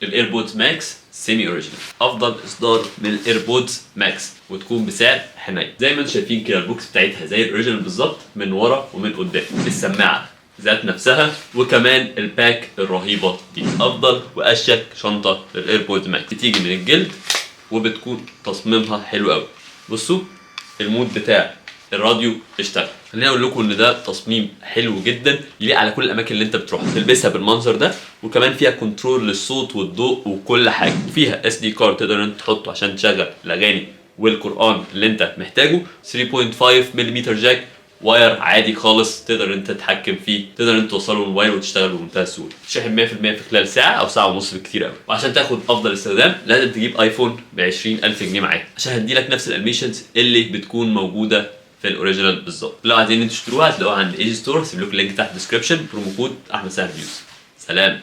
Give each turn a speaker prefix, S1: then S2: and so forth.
S1: الايربودز ماكس سيمي اوريجينال افضل اصدار من الايربودز ماكس وتكون بسعر حنين. زي ما انتم شايفين كده البوكس بتاعتها زي الاوريجينال بالظبط من ورا ومن قدام، السماعه ذات نفسها وكمان الباك الرهيبه دي. افضل واشيك شنطه للايربودز ماكس، بتيجي من الجلد وبتكون تصميمها حلو قوي. بصوا المود بتاع الراديو اشتغل. خليني اقول لكم ان ده تصميم حلو جدا يليق على كل الاماكن اللي انت بتروحها. تلبسها بالمنظر ده وكمان فيها كنترول للصوت والضوء وكل حاجه. فيها اس دي كارد تقدر انت تحطه عشان تشغل الاغاني والقران اللي انت محتاجه. 3.5 ملم جاك، واير عادي خالص تقدر انت تتحكم فيه، تقدر انت توصله الموبايل وتشتغل بمنتهى السهوله. شاحن 100% في خلال ساعه او ساعه ونص بالكتير قوي. وعشان تاخد افضل استخدام لازم تجيب ايفون ب 20000 جنيه معاك عشان هديلك نفس الانيميشنز اللي بتكون موجوده في الاوريجينال بالظبط. لو عايزين انتوا تشتروها هتلاقوها عند ايجي ستور، هسيب لكم اللينك تحت الديسكربشن. برومو كود احمد سهل فيوز. سلام.